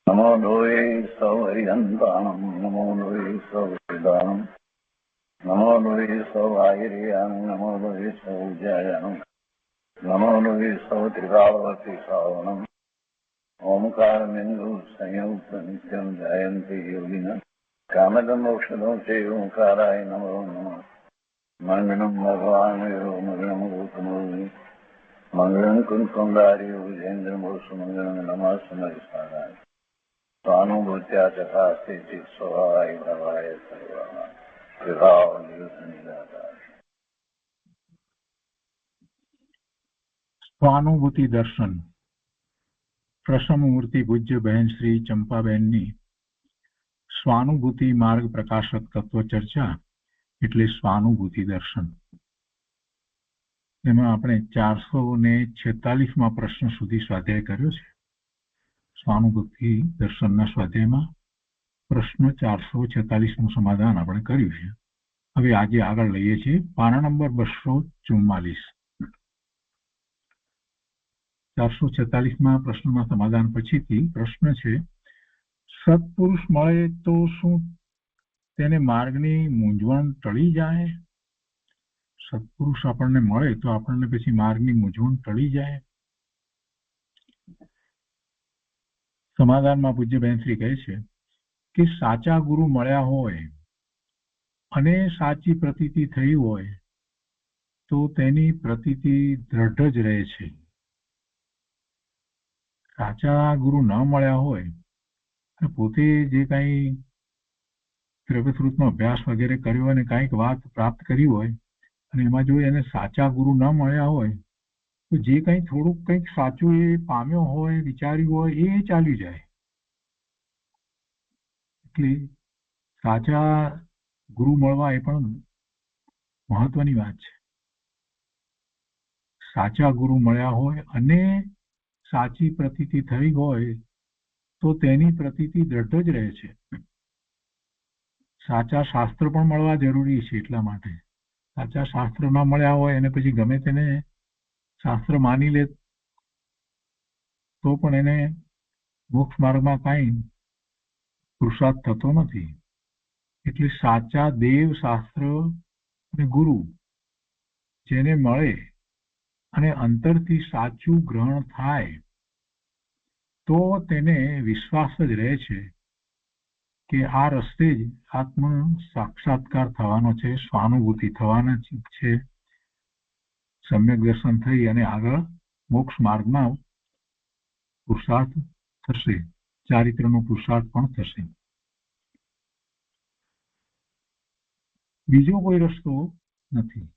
नमो लोये सौहरिहन्ताणं नमो लोये सौहृदानं नमो लोये सौभागिर्यानं नमो लोये सौज्यायानं नमो लोये सौत्रिकावती सावनं ओंकारमिन्दु संयुक्त नित्यं जयन्ति योगिनः कामदं मोक्षदं चैव ओंकाराय नमो नमः मङ्गलं भगवान् यो मङ्गलं गौतमोऽग्नि मङ्गलं कुन्कुण्डार्यो विजेन्द्रमोसुमङ्गलं नमः समरिसाराय स्वानुभूत्या तथास्ति स्वभावाय भवाय सर्वः विभाव निदातार। स्वानुभूति दर्शन પ્રસમ મૂર્તિ પૂજ્ય બહેન શ્રી ચંપાબેનની સ્વાનુભૂતિ માર્ગ પ્રકાશક તત્વ ચર્ચા એટલે સ્વાનુભૂતિ દર્શન. એમાં આપણે 446માં પ્રશ્ન સુધી સ્વાધ્યાય કર્યો છે. સ્વાનુભૂતિ દર્શનના સ્વાધ્યાયમાં પ્રશ્ન 446નું સમાધાન આપણે કર્યું છે. હવે આજે આગળ લઈએ છીએ પાના નંબર 244. 446માં પ્રશ્નના સમાધાન પછીથી પ્રશ્ન છે, સત્પુરુષ મળે તો શું તેને માર્ગની મૂંઝવણ ટળી જાય? સત્પુરુષ આપણને મળે તો આપણને પછી માર્ગની મૂંઝવણ ટળી જાય? સમાધાનમાં પૂજ્ય બહેનશ્રી કહે છે કે સાચા ગુરુ મળ્યા હોય અને સાચી પ્રતીતિ થઈ હોય તો તેની પ્રતીતિ દ્રઢ જ રહે છે. સાચા ગુરુ ન મળ્યા હોય અને પોતે જે કાંઈ દ્રવ્યસ્વરૂપનો અભ્યાસ વગેરે કર્યો અને કાંઈક વાત પ્રાપ્ત કરી હોય અને એમાં જો એને સાચા ગુરુ ન મળ્યા હોય તો જે કંઈ થોડુંક કંઈક સાચું એ પામ્યો હોય, વિચાર્યું હોય એ ચાલી જાય. એટલે સાચા ગુરુ મળવા એ પણ મહત્વની વાત છે. સાચા ગુરુ મળ્યા હોય અને સાચી પ્રતીતિ થઈ હોય તો તેની પ્રતીતિ દ્રઢ જ રહે છે. સાચા શાસ્ત્ર પણ મળવા જરૂરી છે. એટલા માટે સાચા શાસ્ત્ર ન મળ્યા હોય અને પછી ગમે તેને શાસ્ત્ર માની લે તો પણ એને મોક્ષ માર્ગમાં કાંઈ પુરુષાર્થ થતો નથી. એટલે સાચા દેવ શાસ્ત્ર અને ગુરુ જેને મળે અને અંતરથી સાચું ગ્રહણ થાય તો તેને વિશ્વાસ જ રહે છે કે આ રસ્તે જ આત્મ સાક્ષાત્કાર થવાનો છે, સ્વાનુભૂતિ થવાના છે, સમ્યક દર્શન થઈ અને આગળ મોક્ષ માર્ગમાં પુરુષાર્થ થશે, ચારિત્રનો પુરુષાર્થ પણ થશે. બીજો કોઈ રસ્તો નથી.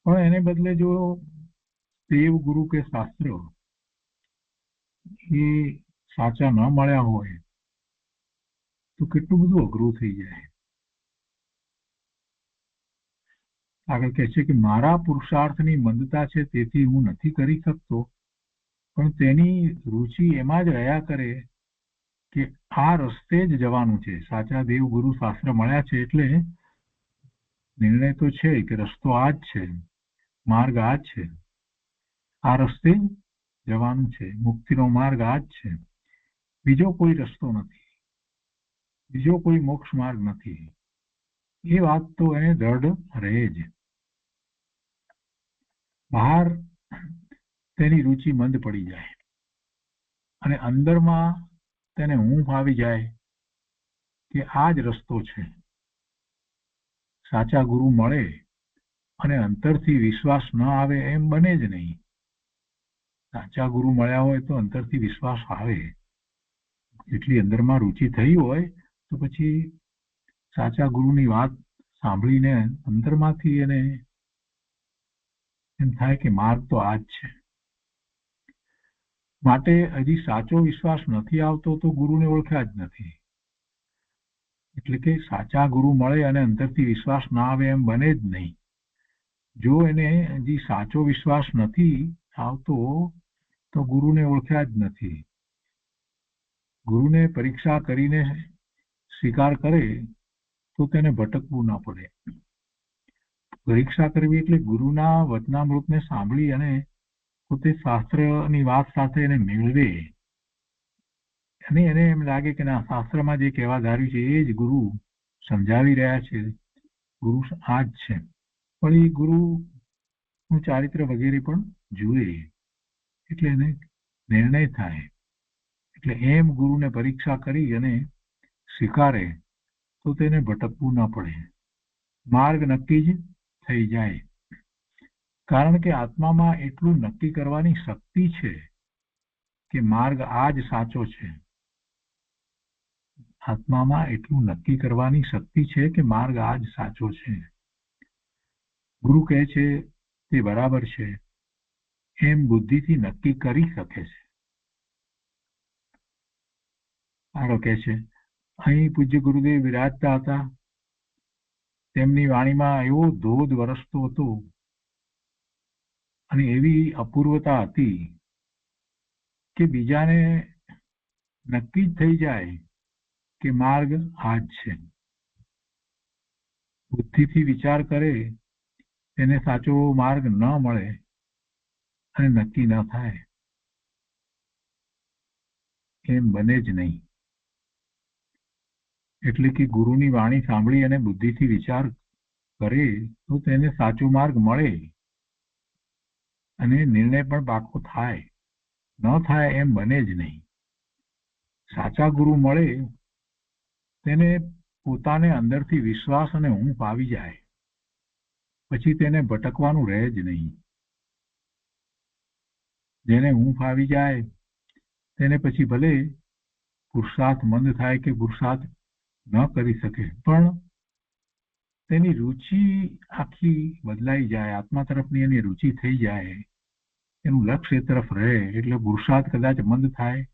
પણ એને બદલે જો દેવ ગુરુ કે શાસ્ત્ર એ સાચા ન મળ્યા હોય તો કેટલું બધું અઘરું થઈ જાય. આગળ કહે છે કે મારા પુરુષાર્થની મંદતા છે તેથી હું નથી કરી શકતો, પણ તેની રુચિ એમાં જ રહ્યા કરે કે આ રસ્તે જ જવાનું છે. સાચા દેવ ગુરુ શાસ્ત્ર મળ્યા છે એટલે નિર્ણય તો છે કે રસ્તો આ જ છે, માર્ગ આ જ છે, આ રસ્તે જવાનું છે, મુક્તિનો માર્ગ આ જ છે, બીજો કોઈ રસ્તો નથી, બીજો કોઈ મોક્ષ માર્ગ નથી. એ વાત તો એને દ્રઢ રહે જ. બહાર તેની રુચિ મંદ પડી જાય અને અંદરમાં તેને ઊંઘ આવી જાય કે આ જ રસ્તો છે. સાચા ગુરુ મળે અને અંતરથી વિશ્વાસ ન આવે એમ બને જ નહીં. સાચા ગુરુ મળ્યા હોય તો અંતરથી વિશ્વાસ આવે. એટલી અંદરમાં રુચિ થઈ હોય તો પછી સાચા ગુરુની વાત સાંભળીને અંદરમાંથી એને એમ થાય કે માર્ગ તો આ જ છે. માટે હજી સાચો વિશ્વાસ નથી આવતો તો ગુરુને ઓળખ્યા જ નથી. એટલે કે સાચા ગુરુ મળે અને અંદરથી વિશ્વાસ ના આવે એમ બને જ નહીં. જો એને હજી સાચો વિશ્વાસ નથી આવતો તો ગુરુને ઓળખ્યા જ નથી. ગુરુને પરીક્ષા કરીને સ્વીકાર કરે તો તેને ભટકવું ન પડે. પરીક્ષા કરવી એટલે ગુરુના વચનામૃતને સાંભળી અને પોતે શાસ્ત્રની વાત સાથે એને મેળવે અને એને એમ લાગે કે ના, શાસ્ત્રમાં જે કહેવા ધાર્યું છે એ જ ગુરુ સમજાવી રહ્યા છે, ગુરુ આ જ છે. પણ એ ગુરુનું ચારિત્ર વગેરે પણ જુએ એટલે એને નિર્ણય થાય. એટલે એમ ગુરુને પરીક્ષા કરી અને સ્વીકારે તો તેને ભટકવું ન પડે, માર્ગ નક્કી જ થઈ જાય. કારણ કે આત્મામાં એટલું નક્કી કરવાની શક્તિ છે કે માર્ગ આ જ સાચો છે. આત્મામાં એટલું નક્કી કરવાની શક્તિ છે કે માર્ગ આ જ સાચો છે. ગુરુ કહે છે તે બરાબર છે એમ બુદ્ધિથી નક્કી કરી શકે છે. આગળ કહે છે, અહીં પૂજ્ય ગુરુદેવ વિરાજતા હતા. તેમની વાણીમાં એવો ધોધ વરસતો હતો અને એવી અપૂર્વતા હતી કે બીજાને નક્કી જ થઈ જાય કે માર્ગ આ જ છે. બુદ્ધિથી વિચાર કરે તેને સાચો માર્ગ ન મળે અને નક્કી ન થાય એમ બને જ નહીં. એટલે કે ગુરુની વાણી સાંભળી અને બુદ્ધિથી વિચાર કરે તો તેને સાચો માર્ગ મળે અને નિર્ણય પણ પાકો થાય. ન થાય એમ બને જ નહીં. સાચા ગુરુ મળે તેને પોતાને અંદરથી વિશ્વાસ અને ઊંઘ આવી જાય, પછી તેને ભટકવાનું રહે જ નહીં. જેને ઊંઘ આવી જાય તેને પછી ભલે પુરુષાર્થ મંદ થાય કે પુરુષાર્થ ન કરી શકે, પણ તેની રુચિ આખી બદલાઈ જાય. આત્મા તરફની એની રુચિ થઈ જાય, એનું લક્ષ્ય એ તરફ રહે. એટલે પુરુષાર્થ કદાચ મંદ થાય,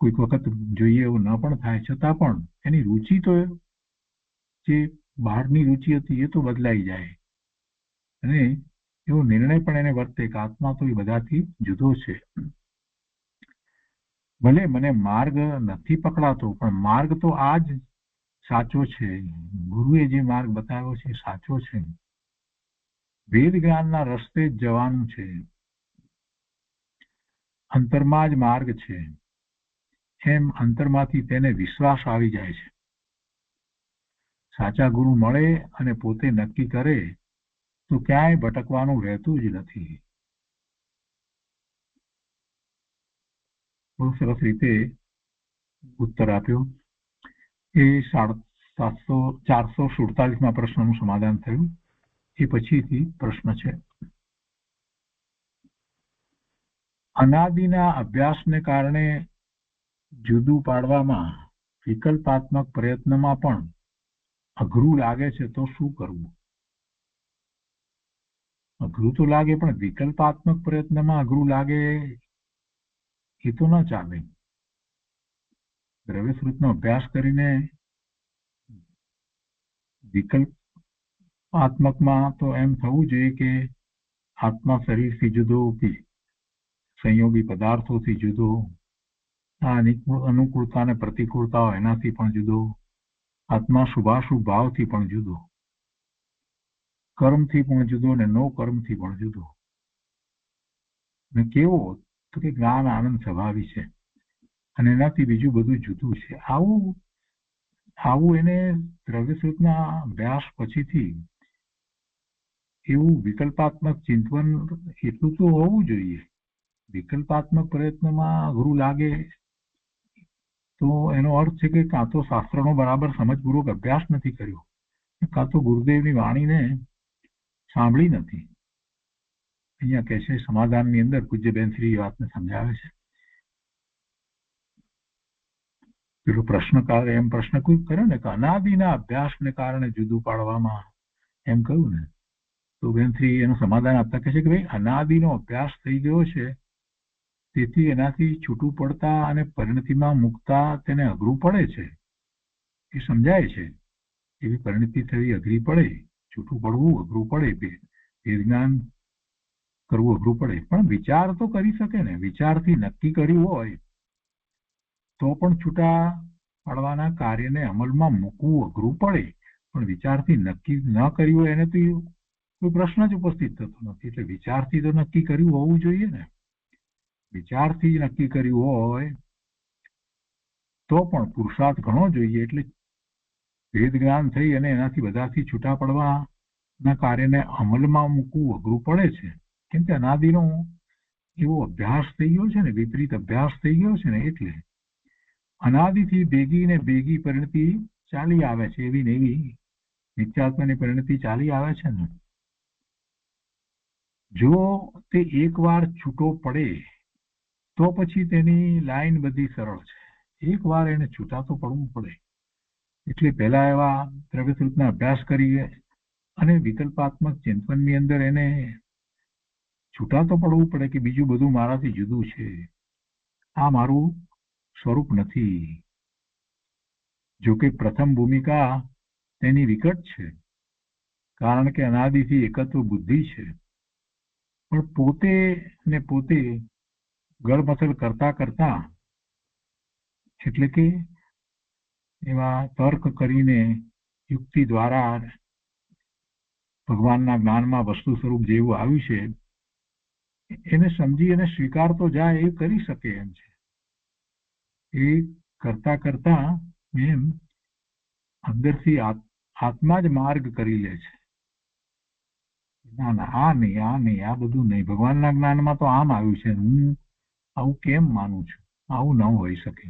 કોઈક વખત જોઈએ એવું ન પણ થાય, છતાં પણ એની રુચિ તો જે બહારની રુચિ હતી એ તો બદલાઈ જાય અને એવો નિર્ણય પણ એને વર્તે કે આત્મા તો એ બધાથી જુદો છે. ભલે મને માર્ગ નથી પકડાતો પણ માર્ગ તો આ જ સાચો છે. ગુરુએ જે માર્ગ બતાવ્યો છે સાચો છે. વેદ જ્ઞાનના રસ્તે જ જવાનું છે, અંતરમાં જ માર્ગ છે. એમ અંતરમાંથી તેને વિશ્વાસ આવી જાય છે. સાચા ગુરુ મળે અને પોતે નક્કી કરે તો ક્યાંય ભટકવાનું રહેતું જ નથી. બહુ સરસ રીતે ઉત્તર આપ્યો. એ 447માં પ્રશ્નનું સમાધાન થયું. એ પછીથી પ્રશ્ન છે, અનાદિના અભ્યાસને કારણે જુદું પાડવામાં વિકલ્પાત્મક પ્રયત્નમાં પણ અઘરું લાગે છે તો શું કરવું? અઘરું તો લાગે પણ વિકલ્પાત્મક પ્રયત્નમાં અઘરું લાગે એ તો ન ચાલે. દ્રવ્યસ્વરૂપનો અભ્યાસ કરીને વિકલ્પાત્મકમાં તો એમ થવું જોઈએ કે આત્મા શરીરથી જુદો, સંયોગી પદાર્થોથી જુદો, આ અનુકૂળતા અને પ્રતિકૂળતાઓ એનાથી પણ જુદો, આત્મા શુભાશુભ ભાવથી પણ જુદો, કર્મથી પણ જુદો ને નો કર્મથી પણ જુદો. ને કેવો તો કે જ્ઞાન આનંદ સ્વભાવી છે અને એનાથી બીજું બધું જુદું છે. આવું એને દ્રવ્ય સ્વરૂપના અભ્યાસ પછીથી એવું વિકલ્પાત્મક ચિંતન એટલું તો હોવું જોઈએ. વિકલ્પાત્મક પ્રયત્નમાં અઘરું લાગે તો એનો અર્થ છે કે કાં તો શાસ્ત્રનો બરાબર સમજપૂર્વક અભ્યાસ નથી કર્યો, કાં તો ગુરુદેવની વાણીને સાંભળી નથી. અહીંયા કહે છે સમાધાનની અંદર પૂજ્યબેન શ્રી વાતને સમજાવે છે. પેલો પ્રશ્નકાર એમ પ્રશ્ન કોઈ કર્યો ને કે અનાદિના અભ્યાસને કારણે જુદું પાડવામાં એમ કહ્યું ને, તો બેન શ્રી એનું સમાધાન આપતા કહે છે કે ભાઈ અનાદિનો અભ્યાસ થઈ ગયો છે તેથી એનાથી છૂટું પડતા અને પરિણતિમાં મૂકતા તેને અઘરું પડે છે. એ સમજાય છે એવી પરિણતિ થવી અઘરી પડે, છૂટું પડવું અઘરું પડે, જ્ઞાન કરવું અઘરું પડે. પણ વિચાર તો કરી શકે ને. વિચારથી નક્કી કર્યું હોય તો પણ છૂટા પાડવાના કાર્યને અમલમાં મૂકવું અઘરું પડે. પણ વિચારથી નક્કી ન કર્યું હોય એને તો કોઈ પ્રશ્ન જ ઉપસ્થિત થતો નથી. એટલે વિચારથી તો નક્કી કર્યું હોવું જોઈએ ને. વિચારથી નક્કી કર્યું હોય તો પણ પુરુષાર્થ ઘણો જોઈએ. એટલે ભેદ જ્ઞાન થઈ અને એનાથી બધાથી છૂટા પડવાના કાર્યને અમલમાં મૂકવું અઘરું પડે છે. કેમ કે અનાદિનો એવો અભ્યાસ થઈ ગયો છે ને, વિપરીત અભ્યાસ થઈ ગયો છે ને. એટલે અનાદિથી ભેગી ને ભેગી પરિણતિ ચાલી આવે છે. એવી ને એવી નિત્યાત્માની પરિણતિ ચાલી આવે છે ને. જો તે એકવાર છૂટો પડે તો પછી તેની લાઈન બધી સરળ છે. એકવાર એને છૂટા તો પડવું પડે. એટલે પહેલા એવા દ્રવ્યસ્વરૂપના અભ્યાસ કરીએ અને વિકલ્પાત્મક ચિંતનની અંદર એને છૂટા તો પડવું પડે કે બીજું બધું મારાથી જુદું છે, આ મારું સ્વરૂપ નથી. જો કે પ્રથમ ભૂમિકા તેની વિકટ છે, કારણ કે અનાદિથી એકત્વ બુદ્ધિ છે. પણ પોતે ને પોતે ગળમથલ કરતા કરતા, એટલે કે એવા તર્ક કરીને યુક્તિ દ્વારા ભગવાનના જ્ઞાનમાં વસ્તુ સ્વરૂપ જેવું આવ્યું છે એને સમજી અને સ્વીકારતો જાય એ કરી શકે એમ છે. એ કરતા કરતા એમ અંદરથી આત્મા જ માર્ગ કરી લે છે. ના ના, આ નહીં, આ નહીં, આ બધું નહીં. ભગવાનના જ્ઞાનમાં તો આમ આવ્યું છે, હું આવું કેમ માનું છું? આવું ન હોઈ શકે.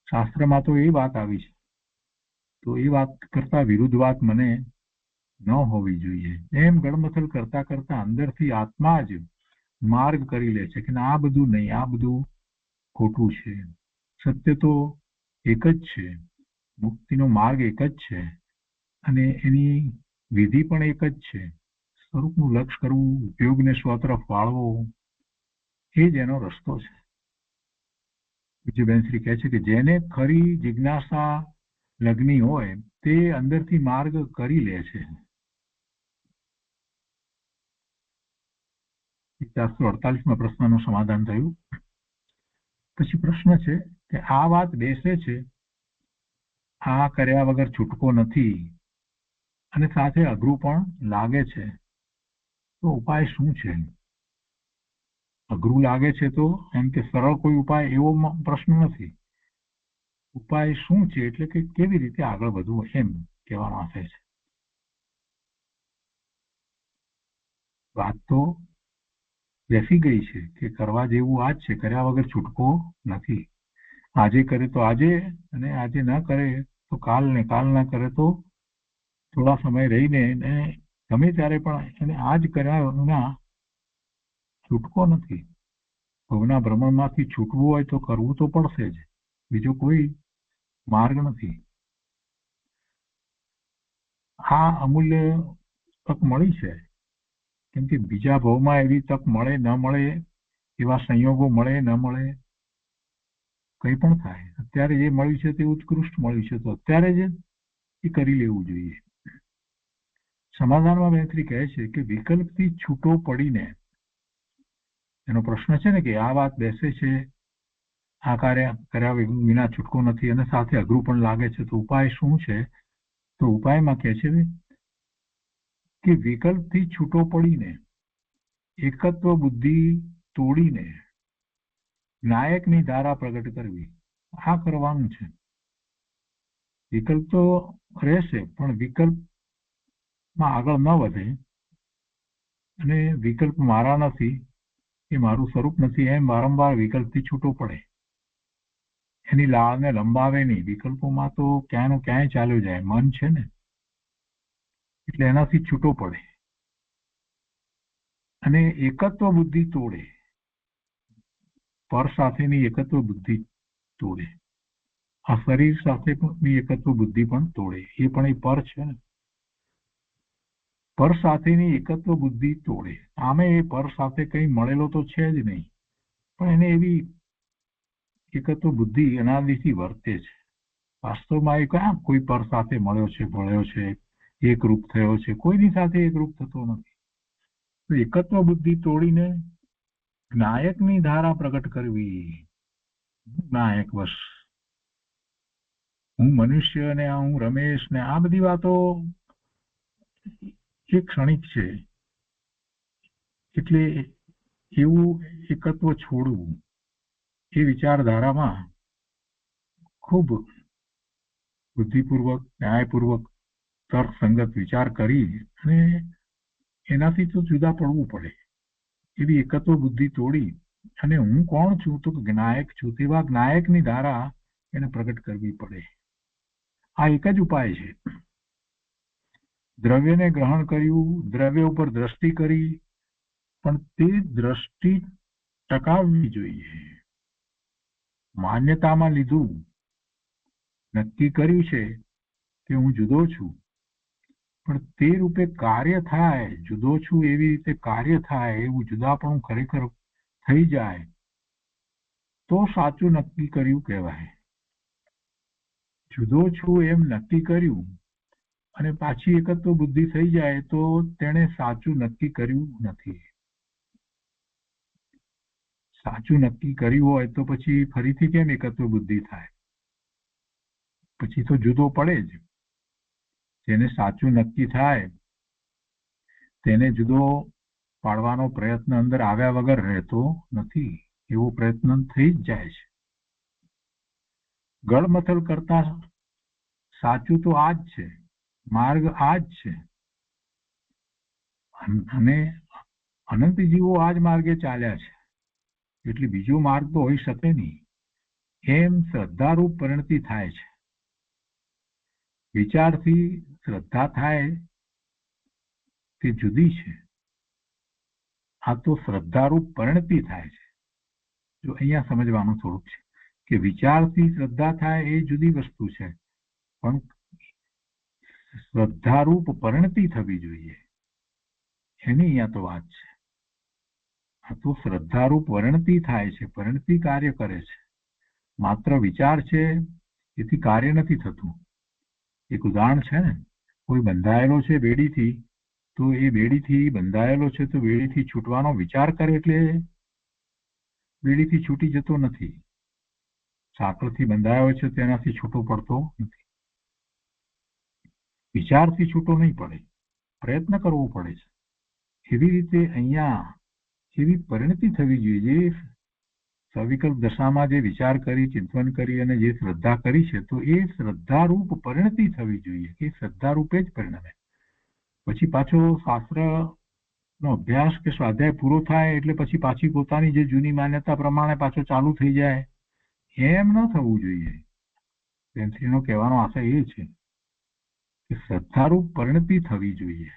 શાસ્ત્રમાં તો એ વાત આવી છે, તો એ વાત કરતા વિરુદ્ધ વાત મને ન હોવી જોઈએ. એમ ગળમથલ કરતા કરતા અંદરથી આત્મા જ માર્ગ કરી લે છે કે આ બધું નહીં, આ બધું ખોટું છે. સત્ય તો એક જ છે, મુક્તિનો માર્ગ એક જ છે અને એની વિધિ પણ એક જ છે. સ્વરૂપનું લક્ષ્ય કરવું, ઉપયોગને સ્વ તરફ વાળવો, એ જ એનો રસ્તો છે. બીજું બેનશ્રી કહે છે કે જેને ખરી જિજ્ઞાસા લગ્ની હોય તે અંદરથી માર્ગ કરી લે છે. 448માં પ્રશ્નનું સમાધાન થયું. પછી પ્રશ્ન છે કે આ વાત બેસે છે, આ કર્યા વગર છૂટકો નથી અને સાથે અઘરું પણ લાગે છે, તો ઉપાય શું છે? અઘરું લાગે છે તો એમ કે સરળ કોઈ ઉપાય એવો પ્રશ્ન નથી. ઉપાય શું છે એટલે કે કેવી રીતે આગળ વધવું એમ કહેવામાં આવે છે. વાત તો બેસી ગઈ છે કે કરવા જેવું આ જ છે, કર્યા વગર છૂટકો નથી. આજે કરે તો આજે, અને આજે ન કરે તો કાલ, ને કાલ ના કરે તો થોડા સમય રહીને ગમે ત્યારે પણ એને આ જ કર્યા વિના છૂટકો નથી. ભવના ભ્રમણમાંથી છૂટવું હોય તો કરવું તો પડશે જ, બીજો કોઈ માર્ગ નથી. આ અમૂલ્ય તક મળી છે, કેમ કે બીજા ભાવમાં એવી તક મળે ન મળે, એવા સંયોગો મળે ન મળે, કંઈ પણ થાય. અત્યારે જે મળ્યું છે તે ઉત્કૃષ્ટ મળ્યું છે, તો અત્યારે જ એ કરી લેવું જોઈએ. સમાધાનમાં મૈત્રી કહે છે કે વિકલ્પથી છૂટો પડીને, એનો પ્રશ્ન છે ને કે આ વાત બેસે છે, આ કાર્ય કર્યા વિના છૂટકો નથી અને સાથે અઘરું પણ લાગે છે, તો ઉપાય શું છે? તો ઉપાયમાં કહે છે કે વિકલ્પથી છૂટો પડીને એકત્વ બુદ્ધિ તોડીને નાયકની ધારા પ્રગટ કરવી, આ કરવાનું છે. વિકલ્પ તો રહેશે પણ વિકલ્પમાં આગળ ન વધે અને વિકલ્પ મારા નથી, એ મારું સ્વરૂપ નથી, એમ વારંવાર વિકલ્પથી છૂટો પડે. એની લાળને લંબાવે નહીં. વિકલ્પોમાં તો ક્યાંયનો ક્યાંય ચાલ્યો જાય, મન છે ને, એટલે એનાથી છૂટો પડે અને એકત્વ બુદ્ધિ તોડે. પર સાથેની એકત્વ બુદ્ધિ તોડે. આ શરીર સાથેની એકત્વ બુદ્ધિ પણ તોડે. એ પણ એ પર છે ને, પર સાથેની એકત્વ બુદ્ધિ તોડે. આમે એ પર સાથે કંઈ મળેલો તો છે જ નહીં, પણ એને એવી એકત્વ બુદ્ધિ અનાદિથી વર્તે છે. વાસ્તવમાં એ ક્યાં કોઈ પર સાથે મળ્યો છે, ભળ્યો છે, એકરૂપ થયો છે? કોઈની સાથે એકરૂપ થતો નથી. તો એકત્વ બુદ્ધિ તોડીને નાયકની ધારા પ્રગટ કરવી. નાયક બસ હું મનુષ્ય ને હું રમેશ ને આ બધી વાતો એ ક્ષણિક છે. એટલે એવું એકત્વ છોડવું એ વિચારધારામાં ખૂબ બુદ્ધિપૂર્વક, ન્યાયપૂર્વક, તર્કસંગત વિચાર કરી અને એનાથી તો જુદા પડવું પડે. એવી એકત્વ બુદ્ધિ તોડી અને હું કોણ છું? તો જ્ઞાયક છું. તેવા જ્ઞાયકની ધારા એને પ્રગટ કરવી પડે. આ એક જ ઉપાય છે. દ્રવ્યને ગ્રહણ કર્યું, દ્રવ્ય ઉપર દ્રષ્ટિ કરી, પણ તે દ્રષ્ટિ ટકાવવી જોઈએ. માન્યતામાં લીધું, નક્કી કર્યું છે કે હું જુદો છું, પણ તે રૂપે કાર્ય થાય, જુદો છું એવી રીતે કાર્ય થાય, એવું જુદાપણું ખરેખર થઈ જાય તો સાચું નક્કી કર્યું કહેવાય. જુદો છું એમ નક્કી કર્યું અને પાછી એકત્વ બુદ્ધિ થઈ જાય તો તેણે સાચું નક્કી કર્યું નથી. સાચું નક્કી કર્યું હોય તો પછી ફરીથી કેમ એકત્વ બુદ્ધિ થાય? પછી તો જુદો પડે જ. જેને સાચું નક્કી થાય તેને જુદો પાડવાનો પ્રયત્ન અંદર આવ્યા વગર રહેતો નથી. એવો પ્રયત્ન થઈ જ જાય છે. ગળમથલ કરતા સાચું તો આ જ છે, માર્ગ આ જ છે. અને અનંત જીવો આ જ માર્ગે ચાલ્યા છે, એટલે બીજો માર્ગ તો હોઈ શકે નહીં. એમ શ્રદ્ધારૂપ પરિણતિ થાય છે. વિચારથી શ્રદ્ધા થાય તે જુદી છે. આ તો શ્રદ્ધારૂપ પરિણતિ થાય છે. જો અહીંયા સમજવાનું થોડુંક છે કે વિચારથી શ્રદ્ધા થાય એ જુદી વસ્તુ છે, પણ શ્રદ્ધારૂપ પરિણતિ થવી જોઈએ એની અહીંયા તો વાત છે. આ તો શ્રદ્ધારૂપ પરિણતિ થાય છે, પરિણતિ કાર્ય કરે છે. માત્ર વિચાર છે એથી કાર્ય નથી થતું. એક ઉદાહરણ છે ને, કોઈ બંધાયેલો છે બેડીથી, તો એ બેડીથી બંધાયેલો છે તો બેડીથી છૂટવાનો વિચાર કરે એટલે બેડીથી છૂટી જતો નથી. સાંકળથી બંધાયો છે તેનાથી છૂટો પડતો નથી. વિચારથી છૂટો નહીં પડે, પ્રયત્ન કરવો પડે છે. એવી રીતે અહીંયા એવી પરિણતિ થવી જોઈએ. જે સવિકલ્પ દશામાં જે વિચાર કરી, ચિંતન કરી અને જે શ્રદ્ધા કરી છે, તો એ શ્રદ્ધારૂપ પરિણતિ થવી જોઈએ કે શ્રદ્ધારૂપે જ પરિણમે. પછી પાછો શાસ્ત્રનો અભ્યાસ કે સ્વાધ્યાય પૂરો થાય એટલે પછી પાછી પોતાની જે જૂની માન્યતા પ્રમાણે પાછો ચાલુ થઈ જાય, એમ ન થવું જોઈએ. પેન્સિલનો કહેવાનો આશય એ છે કે શ્રદ્ધારૂપ પરિણતિ થવી જોઈએ.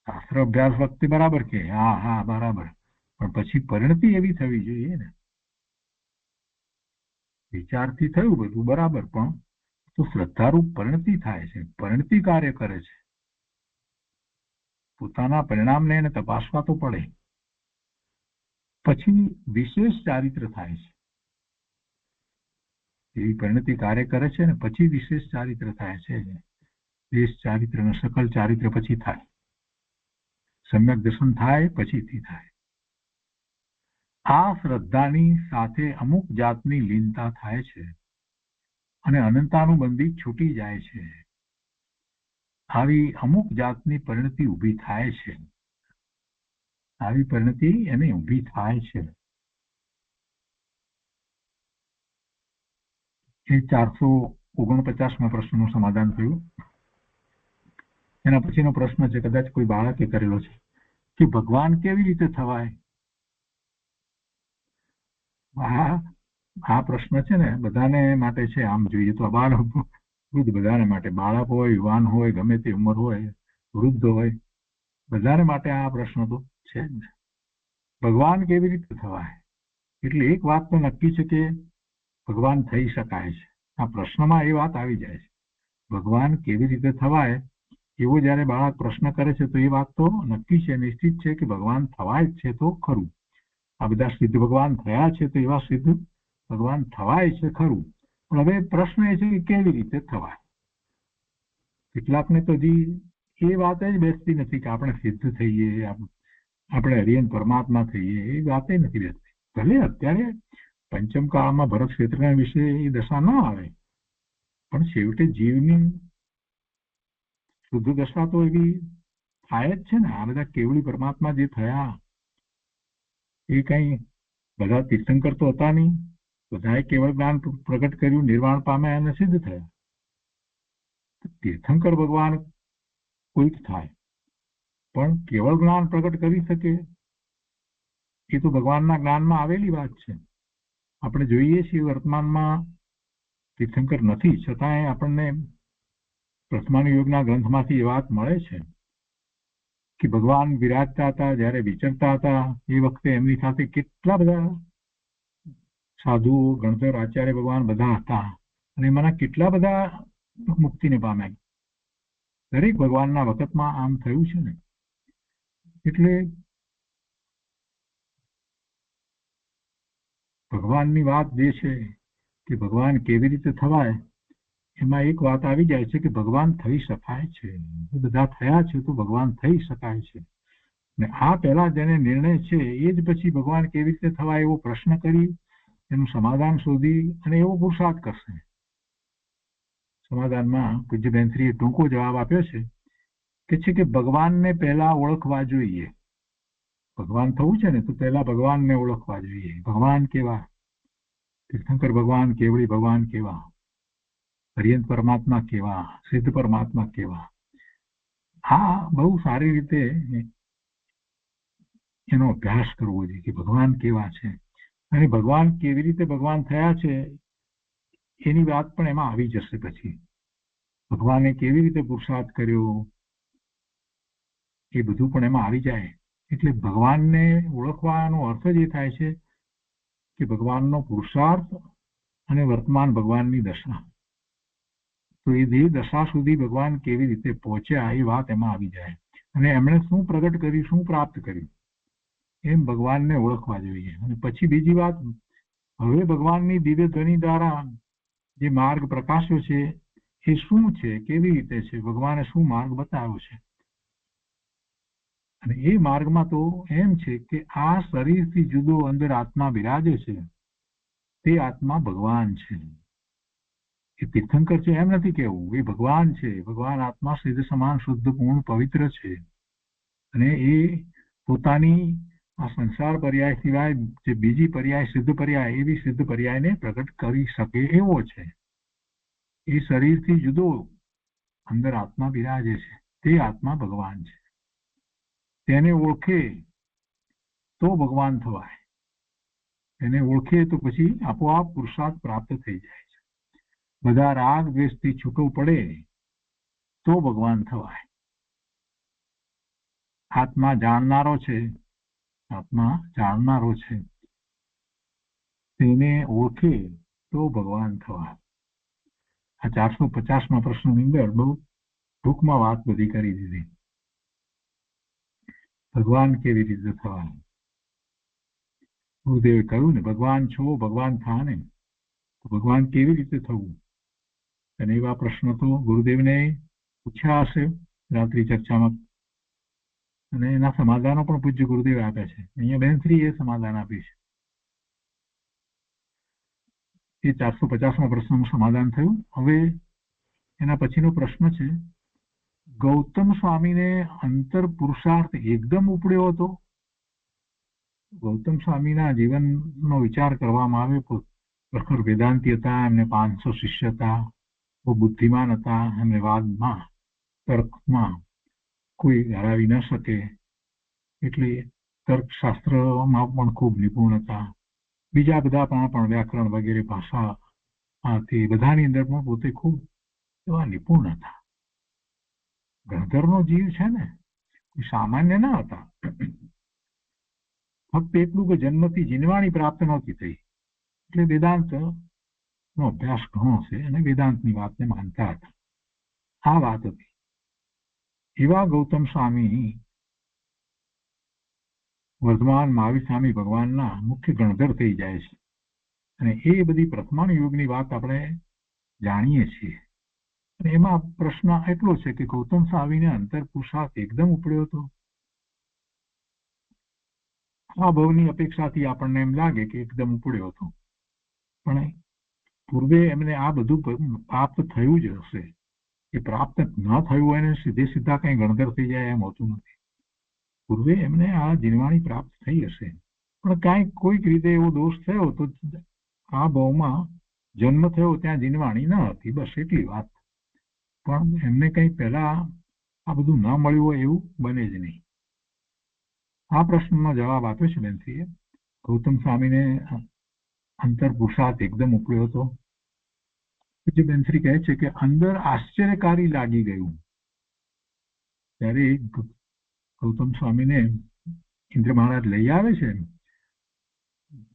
શાસ્ત્ર અભ્યાસ વખતે બરાબર કે હા બરાબર, પણ પછી પરિણતિ એવી થવી જોઈએ ને. વિચારથી થયું બધું બરાબર, પણ તો શ્રદ્ધારૂપ પરિણતિ થાય છે, પરિણતિ કાર્ય કરે છે. પોતાના પરિણામને એને તપાસવા તો પડે. પછી વિશેષ ચારિત્ર થાય છે. એવી પરિણતિ કાર્ય કરે છે ને પછી વિશેષ ચારિત્ર થાય છે. દેશ ચારિત્ર અને સકલ ચારિત્ર પછી થાય. સમ્યક દર્શન થાય પછીથી થાય. આ શ્રદ્ધાની સાથે અમુક જાતની લીનતા થાય છે અને અનંતાનુબંધી છૂટી જાય છે. આવી અમુક જાતની પરિણતિ ઊભી થાય છે. આવી પરિણતિ એને ઊભી થાય છે. એ 449માં પ્રશ્નનું સમાધાન થયું. એના પછીનો પ્રશ્ન છે, કદાચ કોઈ બાળકે કરેલો છે, કે ભગવાન કેવી રીતે થવાય? આ પ્રશ્ન છે ને બધાને માટે છે. આમ જોઈએ તો બાળક વૃદ્ધ બધાને માટે, બાળક હોય, યુવાન હોય, ગમે તે ઉંમર હોય, વૃદ્ધ હોય, બધાને માટે આ પ્રશ્ન તો છે જ. ભગવાન કેવી રીતે થવાય? એટલે એક વાત તો નક્કી છે કે ભગવાન થઈ શકાય છે. આ પ્રશ્નમાં એ વાત આવી જાય છે. ભગવાન કેવી રીતે થવાય એવો જયારે બાળક પ્રશ્ન કરે છે તો એ વાત તો નક્કી છે, નિશ્ચિત છે કે ભગવાન થવાય જ છે તો ખરું. આ બધા સિદ્ધ ભગવાન થયા છે તો એવા સિદ્ધ ભગવાન થવાય છે ખરું, પણ હવે પ્રશ્ન એ છે કે કેવી રીતે થવાય. કેટલાકને તો હજી એ વાત જ બેસતી નથી કે આપણે સિદ્ધ થઈએ, આપણે હરિયન પરમાત્મા થઈએ, એ વાત નથી બેસતી. ભલે અત્યારે પંચમ કાળમાં ભરત ક્ષેત્રના વિશે એ દશા ના આવે, પણ છેવટે જીવની શુદ્ધ દશા તો એવી થાય જ છે ને. આ બધા કેવળી પરમાત્મા જે થયા એ કઈ બધા તીર્થંકર તો હતા નહીં, બધાએ કેવળ જ્ઞાન પ્રગટ કર્યું, નિર્વાણ પામ્યા અને સિદ્ધ થયા. તીર્થંકર ભગવાન કોઈક થાય, પણ કેવળ જ્ઞાન પ્રગટ કરી શકે એ તો ભગવાનના જ્ઞાનમાં આવેલી વાત છે. આપણે જોઈએ છીએ વર્તમાનમાં તીર્થંકર નથી, છતાંય આપણને પ્રથમાન યોગના ગ્રંથમાંથી એ વાત મળે છે કે ભગવાન વિરાજતા હતા, જ્યારે વિચરતા હતા એ વખતે એમની સાથે કેટલા બધા સાધુઓ, ગણધર, આચાર્ય ભગવાન બધા હતા, અને એમાંના કેટલા બધા મુક્તિને પામ્યા. દરેક ભગવાનના વખતમાં આમ થયું છે ને. એટલે ભગવાનની વાત જે છે કે ભગવાન કેવી રીતે થવાય, એમાં એક વાત આવી જાય છે કે ભગવાન થઈ શકાય છે. બધા થયા છે તો ભગવાન થઈ શકાય છે. ને આ પહેલા જેને નિર્ણય છે એ જ પછી ભગવાન કેવી રીતે થવાય એવો પ્રશ્ન કરી એનું સમાધાન શોધી અને એવો પુરુષાર્થ કરશે. સમાધાનમાં પૂજ્ય બેનશ્રીએ ટૂંકો જવાબ આપ્યો છે કે ભગવાનને પહેલા ઓળખવા જોઈએ. ભગવાન થવું છે ને તો પહેલા ભગવાનને ઓળખવા જોઈએ. ભગવાન કેવા? તીર્થંકર ભગવાન, કેવળી ભગવાન કેવા? હરિયંત પરમાત્મા કેવા? સિદ્ધ પરમાત્મા કેવા? આ બહુ સારી રીતે એનો અભ્યાસ કરવો જોઈએ કે ભગવાન કેવા છે, અને ભગવાન કેવી રીતે ભગવાન થયા છે એની વાત પણ એમાં આવી જશે. પછી ભગવાને કેવી રીતે પુરુષાર્થ કર્યો એ બધું પણ એમાં આવી જાય. એટલે ભગવાનને ઓળખવાનો અર્થ જ એ થાય છે કે ભગવાનનો પુરુષાર્થ અને વર્તમાન ભગવાનની દશા. તો એ જે દશા સુધી ભગવાન કેવી રીતે પહોંચ્યા એ વાત એમાં આવી જાય, અને એમણે શું પ્રગટ કર્યું, શું પ્રાપ્ત કર્યું, એમ ભગવાનને ઓળખવા જોઈએ. અને પછી બીજી વાત, હવે ભગવાનની દિવ્ય ધ્વનિ દ્વારા જે માર્ગ પ્રકાશ્યો છે એ શું છે, કેવી રીતે છે, ભગવાને શું માર્ગ બતાવ્યો છે. અને એ માર્ગમાં તો એમ છે કે આ શરીરથી જુદો અંદર આત્મા બિરાજે છે, તે આત્મા ભગવાન છે. એ તીર્થંકર છે એમ નથી કેવું, એ ભગવાન છે. ભગવાન આત્મા સિદ્ધ સમાન શુદ્ધ પૂર્ણ પવિત્ર છે, અને એ પોતાની આ સંસાર પર્યાય સિવાય જે બીજી પર્યાય, સિદ્ધ પર્યાય, એવી સિદ્ધ પર્યાયને પ્રગટ કરી શકે એવો છે. એ શરીરથી જુદો અંદર આત્મા બિરાજે છે, તે આત્મા ભગવાન છે. તેને ઓળખે તો ભગવાન થવાય, એને ઓળખે તો પછી આપોઆપ પુરુષાર્થ પ્રાપ્ત થઈ જાય છે. બધા રાગ દ્વેષથી છૂટો પડે તો ભગવાન થવાય. આત્મા જાણનારો છે, આત્મા જાણનારો છે, તેને ઓળખે તો ભગવાન થવાય. આ 450માં પ્રશ્નની અંદર બહુ ટૂંકમાં વાત બધી કરી દીધી. ભગવાન કેવી રીતે થવાય? ગુરુદેવે કહ્યું ને, ભગવાન છો, ભગવાન થા ને, તો ભગવાન કેવી રીતે થવું? અને એવા પ્રશ્નો તો ગુરુદેવને પૂછ્યા હશે રાત્રિ ચર્ચામાં, અને એના સમાધાનો પણ પૂજ્ય ગુરુદેવે આપ્યા છે. અહીંયા બેનશ્રી એ સમાધાન આપ્યું છે. એ 450માં પ્રશ્નનું સમાધાન થયું. હવે એના પછીનો પ્રશ્ન છે, ગૌતમ સ્વામીને અંતર પુરુષાર્થ એકદમ ઉપડ્યો હતો. ગૌતમ સ્વામીના જીવનનો વિચાર કરવામાં આવે તો પ્રખર વેદાંતી હતા, એમને 500 શિષ્ય હતા, બહુ બુદ્ધિમાન હતા, એમને વાદમાં, તર્કમાં કોઈ હરાવી ન શકે, એટલે તર્કશાસ્ત્રમાં પણ ખૂબ નિપુણ હતા. બીજા બધા પણ વ્યાકરણ વગેરે ભાષા બધાની અંદર પણ પોતે ખૂબ એવા નિપુણ હતા. ગણધરનો જીવ છે ને, સામાન્ય ના હતા. ફક્ત એટલું કે જન્મથી જીનવાણી પ્રાપ્ત નહોતી થઈ, એટલે વેદાંત નો અભ્યાસ ઘણો છે અને વેદાંતની વાતને માનતા હતા. આ વાત હતી. એવા ગૌતમ સ્વામી વર્ધમાન મહાવીર સ્વામી ભગવાનના મુખ્ય ગણધર થઈ જાય છે. અને એ બધી પ્રથમાન યુગની વાત આપણે જાણીએ છીએ. અને એમાં પ્રશ્ન એટલો છે કે ગૌતમ સ્વામીને અંતર પુરુષાર્થ એકદમ ઉપડ્યો હતો. આ ભાવની અપેક્ષાથી આપણને એમ લાગે કે એકદમ ઉપડ્યો હતો, પણ પૂર્વે એમને આ બધું પ્રાપ્ત થયું જ હશે. એ પ્રાપ્ત ન થયું હોય ને સીધા કઈ ગણધર થઈ જાય એમ હોતું નથી. પૂર્વે એમને આ જીનવાણી પ્રાપ્ત થઈ હશે, પણ કાંઈક કોઈક રીતે એવો દોષ થયો તો આ ભાવમાં જન્મ થયો ત્યાં જીનવાણી ન હતી, બસ એટલી વાત. પણ એમને કંઈ પહેલા આ બધું ન મળ્યું હોય એવું બને જ નહીં. આ પ્રશ્નનો જવાબ આપ્યો છે બેનશ્રીએ. ગૌતમ સ્વામીને અંતર પુરુષાર્થ એકદમ ઉપડ્યો હતો. જે બેનશ્રી કહે છે કે અંદર આશ્ચર્યકારી લાગી ગયું. ત્યારે ગૌતમ સ્વામીને ઇન્દ્ર મહારાજ લઈ આવે છે.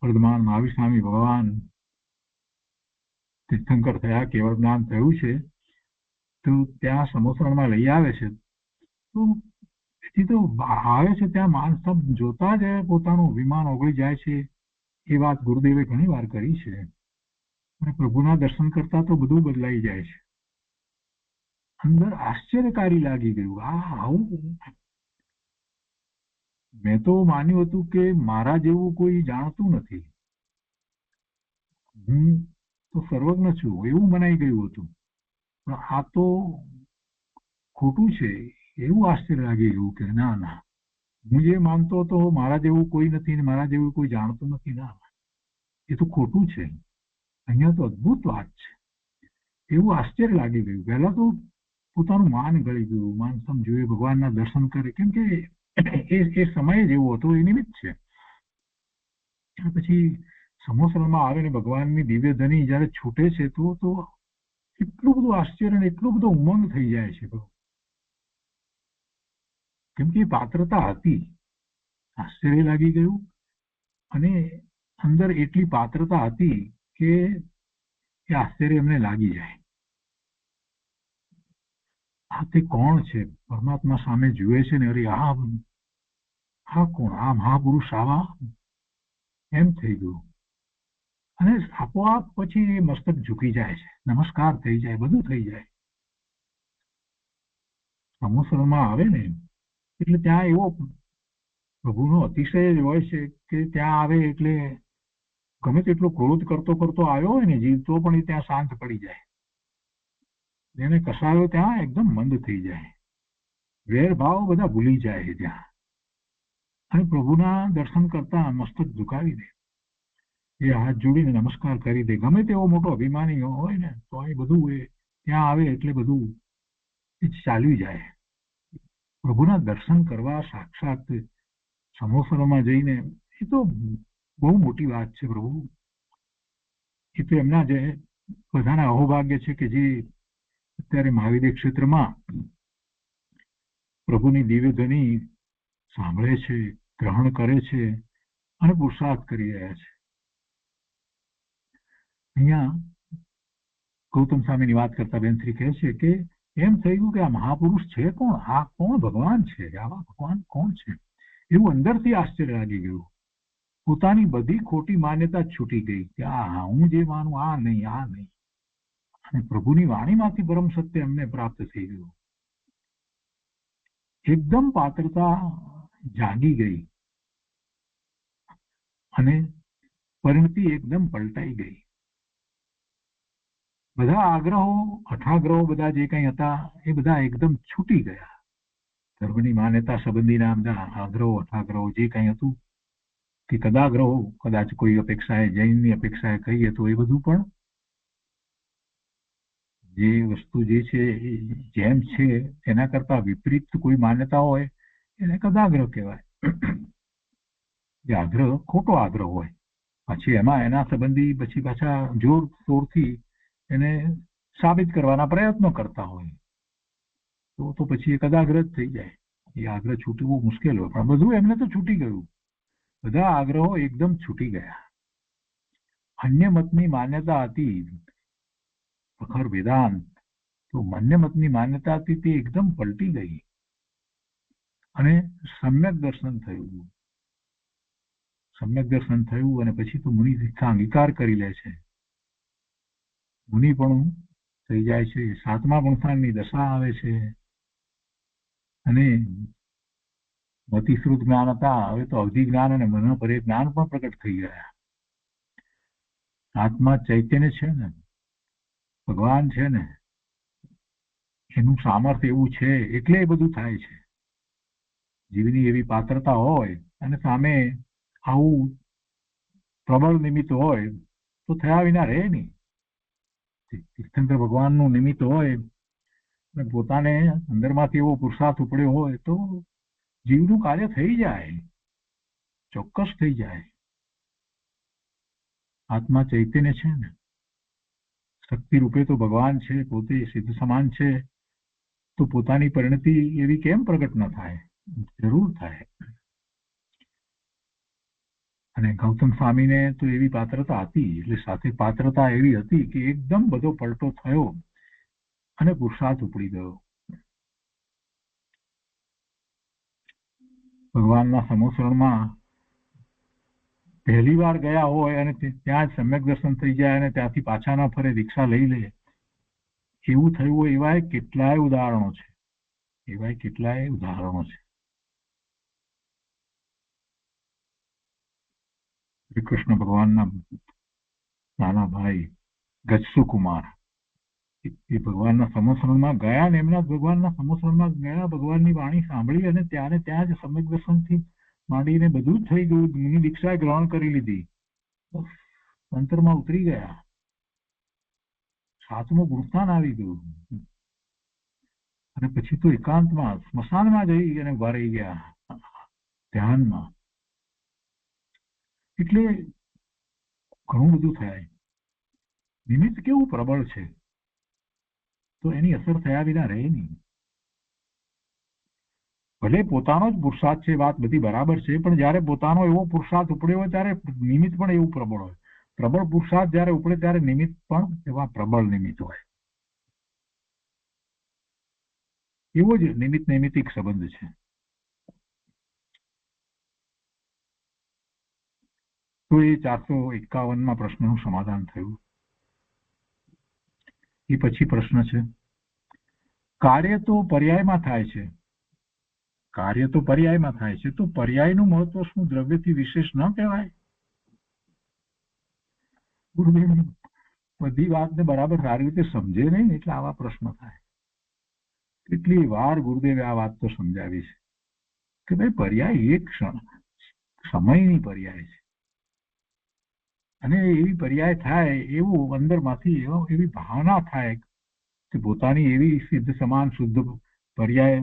વર્ધમાન મહાવીર સ્વામી ભગવાન તીર્થંકર થયા, કેવળ જ્ઞાન થયું છે, તો ત્યાં સમોસણમાં લઈ આવે છે. તો એથી તો આવે છે ત્યાં માણસ જોતા જ પોતાનું વિમાન ઓગળી જાય છે. એ વાત ગુરુદેવે ઘણી વાર કરી છે. અને પ્રભુના દર્શન કરતા તો બધું બદલાઈ જાય છે. અંદર આશ્ચર્યકારી લાગી ગયું. આવું મેં તો માન્યું હતું કે મારા જેવું કોઈ જાણતું નથી, હું તો સર્વજ્ઞ છું એવું મનાઈ ગયું હતું. પણ આ તો ખોટું છે એવું આશ્ચર્ય લાગી ગયું કે ના ના, હું જે માનતો હતો મારા જેવું કોઈ નથી ને મારા જેવું કોઈ જાણતું નથી, ના એ તો ખોટું છે. અહીંયા તો અદભુત વાત છે એવું આશ્ચર્ય લાગી ગયું. પહેલા તો પોતાનું માન ગળી ગયું, માન સમજ્યું, ભગવાનના દર્શન કરે, કેમ કે એ સમય જેવો હતો, એ નિમિત્ત છે. પછી સમોસરમાં આવે ને ભગવાનની દિવ્ય ધની જયારે છૂટે છે તો એટલું બધું આશ્ચર્ય ને એટલો બધો ઉમંગ થઈ જાય છે. કેમ કે પાત્રતા હતી, આશ્ચર્ય લાગી ગયું. અને અંદર એટલી પાત્રતા હતી કે એ આશ્ચર્ય એમને લાગી જાય. આ તે કોણ છે? પરમાત્મા સામે જુએ છે ને, અરે આ કોણ? આ મહાપુરુષ આવા? એમ થઈ ગયું. અને આપોઆપ પછી એ મસ્તક ઝૂકી જાય છે, નમસ્કાર થઈ જાય, બધું થઈ જાય. સમોસરમાં આવે ને એટલે ત્યાં એવો પ્રભુનો અતિશય જ હોય છે કે ત્યાં આવે એટલે ગમે તેટલો ક્રોધ કરતો કરતો આવ્યો હોય ને જીવ, તો પણ એ ત્યાં શાંત પડી જાય. એને કસાયો ત્યાં એકદમ મંદ થઈ જાય, વેરભાવ બધા ભૂલી જાય ત્યાં. અને પ્રભુના દર્શન કરતા મસ્તક ઝુકાવી દે, એ હાથ જોડીને નમસ્કાર કરી દે. ગમે તેવો મોટો અભિમાની હોય ને તો એ બધું એ ત્યાં આવે એટલે બધું એ ચાલી જાય. પ્રભુના દર્શન કરવા સાક્ષાત સમોસરમાં જઈને એ તો બહુ મોટી વાત છે. પ્રભુ એ તો એમના જે બધાના અહોભાગ્ય છે કે જે અત્યારે મહાવિદ્ય ક્ષેત્રમાં પ્રભુની દિવ્ય ધ્વનિ સાંભળે છે, ગ્રહણ કરે છે અને પુરુષાર્થ કરી રહ્યા છે. અહીંયા ગૌતમ સ્વામીની વાત કરતા બેનશ્રી કહે છે કે એમ થઈ ગયું કે આ મહાપુરુષ છે કોણ? આ કોણ ભગવાન છે? આવા ભગવાન કોણ છે? એવું અંદરથી આશ્ચર્ય લાગી ગયું. પોતાની બધી ખોટી માન્યતા છૂટી ગઈ કે આ હું જે માનું આ નહીં, આ નહીં. અને પ્રભુની વાણીમાંથી પરમ સત્ય એમને પ્રાપ્ત થઈ ગયું. એકદમ પાત્રતા જાગી ગઈ અને પરિણતિ એકદમ પલટાઈ ગઈ. બધા આગ્રહો, હઠાગ્રહો બધા જે કંઈ હતા એ બધા એકદમ છૂટી ગયા. ધર્મની માન્યતા સંબંધીના બધા આગ્રહો, હઠાગ્રહો જે કંઈ હતું કે કદાગ્રહો, કદાચ કોઈ અપેક્ષાએ જૈનની અપેક્ષાએ કહીએ તો એ બધું પણ જે વસ્તુ જે છે જેમ છે એના કરતા વિપરીત કોઈ માન્યતા હોય એને કદાગ્રહ કહેવાય. જે આગ્રહ ખોટો આગ્રહ હોય, પછી એમાં એના સંબંધી પછી પાછા જોર શોરથી એને સાબિત કરવાના પ્રયત્નો કરતા હોય તો પછી એ કદાગ્રહ જ થઈ જાય. એ આગ્રહ છૂટવું મુશ્કેલ હોય, પણ બધું એમને તો છૂટી ગયું. બધા આગ્રહો એકદમ છૂટી ગયા. અન્ય મતની માન્યતા હતી પ્રખર વેદાંત, તો અન્ય મતની માન્યતા હતી તે એકદમ પલટી ગઈ અને સમ્યક દર્શન થયું. સમ્યક દર્શન થયું અને પછી તો મુનિ દીક્ષા અંગીકાર કરી લે છે. મુનિ પણ થઈ જાય છે. 7મા ગુણસ્થાનની દશા આવે છે અને મતિશ્રુત જ્ઞાન હતા, હવે તો અવધિ જ્ઞાન અને મન પરે જ્ઞાન પણ પ્રગટ થઈ ગયા. આત્મા ચૈતન્ય છે ને, ભગવાન છે ને, એનું સામર્થ્ય એવું છે એટલે એ બધું થાય છે. જીવની એવી પાત્રતા હોય અને સામે આવું પ્રબળ નિમિત્ત હોય તો થયા વિના રહે નહીં. તીર્થંકર ભગવાનનું નિમિત્ત હોય અને પોતાને અંદરમાંથી એવો પુરુષાર્થ ઉપડ્યો હોય તો જીવનું કાર્ય થઈ જાય, ચોક્કસ થઈ જાય. આત્મા ચૈતન્ય છે ને, શક્તિ રૂપે તો ભગવાન છે, પોતે સિદ્ધ સમાન છે, તો પોતાની પરિણતિ એવી કેમ પ્રગટ ન થાય? જરૂર થાય. અને ગૌતમ સ્વામીને તો એવી પાત્રતા હતી, એટલે સાથે પાત્રતા એવી હતી કે એકદમ બધો પલટો થયો અને પુરુષાર્થ ઉપડી ગયો. ભગવાનના સમોસરણમાં પહેલી વાર ગયા હોય અને ત્યાં જ સમ્યક દર્શન થઈ જાય અને ત્યાંથી પાછા ના ફરે, દીક્ષા લઈ લે, એવું થયું હોય એવા કેટલાય ઉદાહરણો છે. એવા કેટલાય ઉદાહરણો છે. શ્રી કૃષ્ણ ભગવાનના નાના ભાઈ ગજસુકુમાર એ ભગવાનના સમોસરણમાં ગયા ને એમના ભગવાનના સમોસરણમાં ગયા, ભગવાનની વાણી સાંભળી અને ત્યાં જ સમ્યક દર્શનથી માંડીને બધું જ થઈ ગયું. મુનિ દીક્ષા ગ્રહણ કરી લીધી, અંતરમાં ઉતરી ગયા. 7મું ગુણસ્થાન આવી ગયું અને પછી તો એકાંતમાં સ્મશાનમાં જઈ અને ઉભા રહી ગયા ધ્યાનમાં. એટલે ઘણું બધું થાય. નિમિત્ત કેવું પ્રબળ છે તો એની અસર થયા વિના રહે નહીં. ભલે પોતાનો જ પુરુષાર્થ છે, વાત બધી બરાબર છે, પણ જયારે પોતાનો એવો પુરુષાર્થ ઉપડ્યો હોય ત્યારે નિમિત્ત પણ એવું પ્રબળ હોય. પ્રબળ પુરુષાર્થ જયારે ઉપડે ત્યારે નિમિત્ત પણ એવા પ્રબળ નિમિત્ત હોય. એવો જ નિમિત્ત નૈમિત્તિક સંબંધ છે. તો એ 451માં પ્રશ્નનું સમાધાન થયું. એ પછી પ્રશ્ન છે, કાર્ય તો પર્યાયમાં થાય છે, કાર્ય તો પર્યાયમાં થાય છે, તો પર્યાયનું મહત્વ શું દ્રવ્યથી વિશેષ ન કહેવાય? બધી વાતને બરાબર સારી રીતે સમજે નહીં એટલે આવા પ્રશ્ન થાય. કેટલી વાર ગુરુદેવે આ વાત તો સમજાવી છે કે ભાઈ પર્યાય એક ક્ષણ સમયની પર્યાય છે અને એવી પર્યાય થાય એવું અંદરમાંથી એવી ભાવના થાય કે પોતાની એવી સિદ્ધ સમાન શુદ્ધ પર્યાય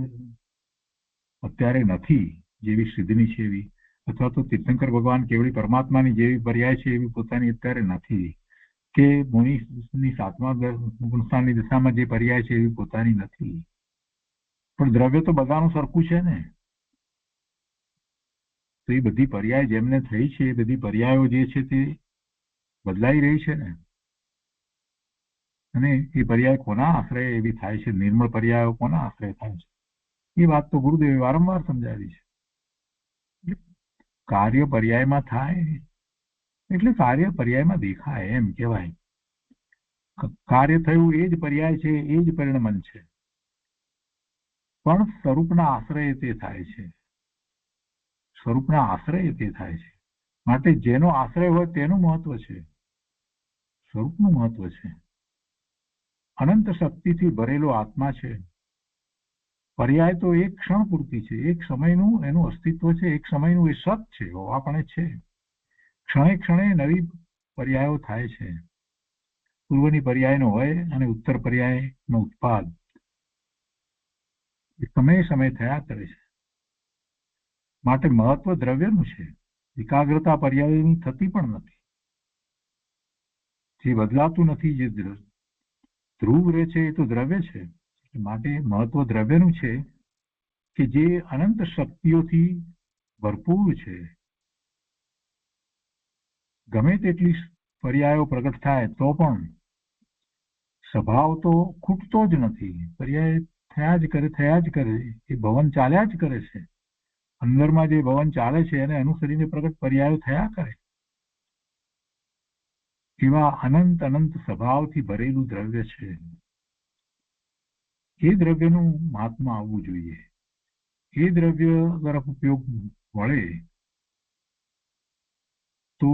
અત્યારે નથી જેવી સિદ્ધની છે એવી, અથવા તો તીર્થંકર ભગવાન કેવળી પરમાત્માની જેવી પર્યાય છે એવી પોતાની અત્યારે નથી, કે મુનિની 7મા ગુણસ્થાનની દિશામાં જે પર્યાય છે એવી પોતાની નથી. પણ દ્રવ્ય તો બધાનું સરખું છે ને, તો એ બધી પર્યાય જેમને થઈ છે એ બધી પર્યાયો જે છે તે બદલાઈ રહી છે ને. અને એ પર્યાય કોના આશ્રય એવી થાય છે, નિર્મળ પર્યાયો કોના આશ્રય થાય છે, એ વાત તો ગુરુદેવે વારંવાર સમજાવી છે. કાર્ય પર્યાયમાં થાય એટલે કાર્ય પર્યાયમાં દેખાય એમ કહેવાય. કાર્ય થયું એ જ પર્યાય છે, એ જ પરિણમન છે, પણ સ્વરૂપના આશ્રય તે થાય છે. સ્વરૂપના આશ્રય તે થાય છે. માટે જેનો આશ્રય હોય તેનું મહત્વ છે, સ્વરૂપનું મહત્વ છે. અનંત શક્તિથી ભરેલો આત્મા છે. પર્યાય તો એક ક્ષણ પૂરતી છે, એક સમયનું એનું અસ્તિત્વ છે, એક સમયનું એ સત છે, હોવાપણે છે. ક્ષણે ક્ષણે નવી પર્યાયો થાય છે. પૂર્વની પર્યાયનો હોય અને ઉત્તર પર્યાયનો ઉત્પાદ એ સમયે સમય થયા કરે છે. માટે મહત્વ દ્રવ્યનું છે. એકાગ્રતા પર્યાયની થતી પણ નથી, જે બદલાતું નથી, જે ધ્રુવ રહે છે એ તો દ્રવ્ય છે. માટે મહત્વ દ્રવ્યનું છે કે જે અનંત શક્તિઓથી ભરપૂર છે. ગમે તેટલી પર્યાયો પ્રગટ થાય તો પણ સ્વભાવ તો ખૂટતો જ નથી. પર્યાય થયા જ કરે, એ ભવન ચાલ્યા જ કરે છે. અંદરમાં જે ભવન ચાલે છે એને અનુસરીને પ્રગટ પર્યાયો થયા કરે. એવા અનંત અનંત સ્વભાવથી ભરેલું દ્રવ્ય છે. એ દ્રવ્યનું મહાત્મા આવવું જોઈએ. એ દ્રવ્ય તરફ ઉપયોગ વળે તો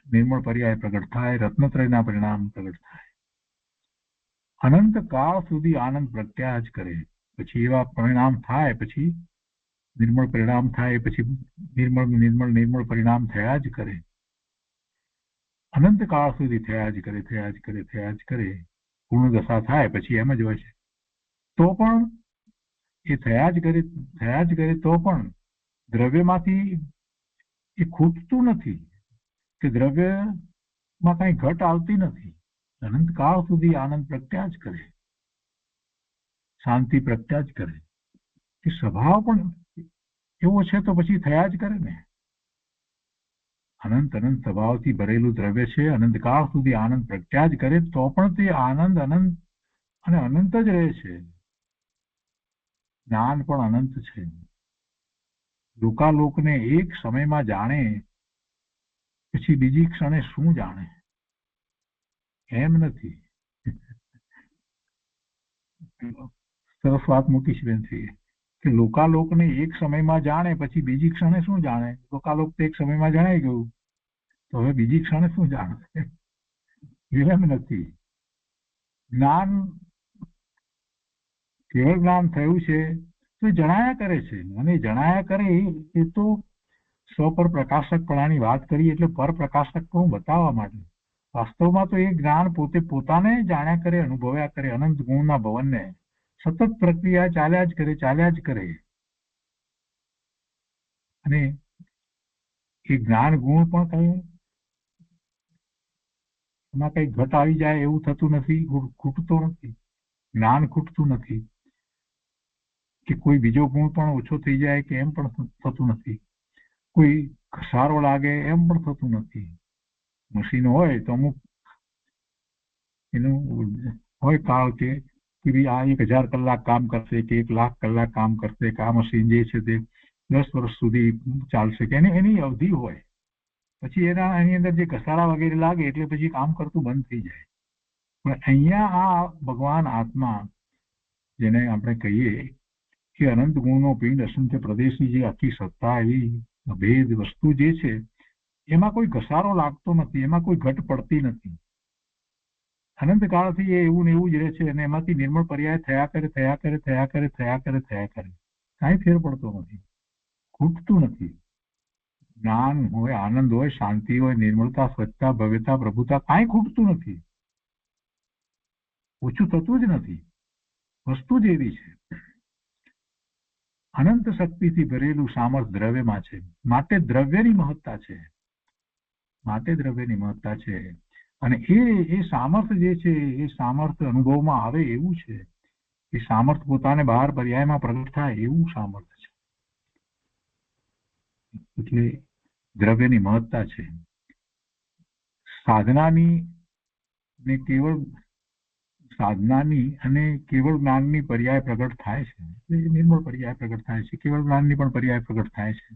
નિર્મળ પર્યાય પ્રગટ થાય, રત્નત્રયના પરિણામ પ્રગટ થાય. અનંત કાળ સુધી આનંદ પ્રત્યા જ કરે. પછી એવા પરિણામ થાય, પછી નિર્મળ પરિણામ થાય, પછી નિર્મળ પરિણામ થયા જ કરે. અનંત કાળ સુધી થયા જ કરે. પૂર્ણ દશા થાય પછી એમ જ હોય છે. તો પણ એ થયા જ કરે તો પણ દ્રવ્યમાંથી એ ખૂટતું નથી, કે દ્રવ્યમાં કઈ ઘટ આવતી નથી. અનંત કાળ સુધી આનંદ પ્રત્યા જ કરે, શાંતિ પ્રત્યા જ કરે. એ સ્વભાવ પણ એવો છે તો પછી થયા જ કરે ને. અનંત અનંત સ્વભાવથી ભરેલું દ્રવ્ય છે. અનંતકાળ સુધી આનંદ પ્રત્યા જ કરે તો પણ તે આનંદ અનંત અને અનંત જ રહે છે. જ્ઞાન પણ અનંત છે. લોકાલોકને એક સમયમાં જાણે પછી બીજી ક્ષણે શું જાણે એમ નથી. સરસ વાત મૂકી છે કે લોકાલોકને એક સમયમાં જાણે પછી બીજી ક્ષણે શું જાણે. લોકાલોક તો એક સમયમાં જણાઈ ગયું, તો હવે બીજી ક્ષણે શું જાણે એમ નથી. જ્ઞાન કેવળ જ્ઞાન થયું છે તો જણાયા કરે છે, અને જણાયા કરે એ તો સ્વપર પ્રકાશકપણાની વાત કરી એટલે પર પ્રકાશકપણું બતાવવા માટે. વાસ્તવમાં તો એ જ્ઞાન પોતે પોતાને જાણ્યા કરે, અનુભવ્યા કરે. અનંત ગુણના ભવનને સતત પ્રક્રિયા ચાલ્યા જ કરે. અને એ જ્ઞાન ગુણ પણ કઈ એમાં કઈ ઘટ આવી જાય એવું થતું નથી, ખૂટતો નથી. જ્ઞાન ખૂટતું નથી, કે કોઈ બીજો ગુણ પણ ઓછો થઈ જાય કે એમ પણ થતું નથી. કોઈ ઘસારો લાગે એમ પણ થતું નથી. મશીન હોય તો અમુક એનું હોય કાળ કે આ 1000 કલાક કામ કરશે કે 1 લાખ કલાક કામ કરશે કે આ મશીન જે છે તે 10 વર્ષ સુધી ચાલશે કે એની અવધિ હોય. પછી એની અંદર જે ઘસારા વગેરે લાગે એટલે પછી કામ કરતું બંધ થઈ જાય. પણ અહીંયા આ ભગવાન આત્મા જેને આપણે કહીએ કે અનંત ગુણનો પિંડ, અસંખ્ય પ્રદેશની જે આખી સત્તા, એવી ભેદ વસ્તુ જે છે એમાં કોઈ ઘસારો લાગતો નથી, એમાં કોઈ ઘટ પડતી નથી. અનંત કાળથી એ એવું ને એવું જ રહે છે, અને એમાંથી નિર્મળ પર્યાય થયા કરે. કાંઈ ફેર પડતો નથી, ખૂટતું નથી. જ્ઞાન હોય, આનંદ હોય, શાંતિ હોય, નિર્મળતા, સ્વચ્છતા, ભવ્યતા, પ્રભુતા, કાંઈ ખૂટતું નથી, ઓછું થતું જ નથી. વસ્તુ જ એવી છે. અનંત શક્તિથી ભરેલું સામર્થ્ય દ્રવ્યમાં છે, માટે દ્રવ્યની મહત્તા છે. અને એ સામર્થ્ય જે છે એ સામર્થ્ય અનુભવમાં આવે એવું છે. એ સામર્થ્ય પોતાને બહાર પર્યાયમાં પ્રગટ થાય એવું સામર્થ્ય છે. એટલે દ્રવ્યની મહત્તા છે. સાધનાની અને કેવળ જ્ઞાનની પર્યાય પ્રગટ થાય છે. નિર્મળ પર્યાય પ્રગટ થાય છે, કેવળ જ્ઞાનની પણ પર્યાય પ્રગટ થાય છે.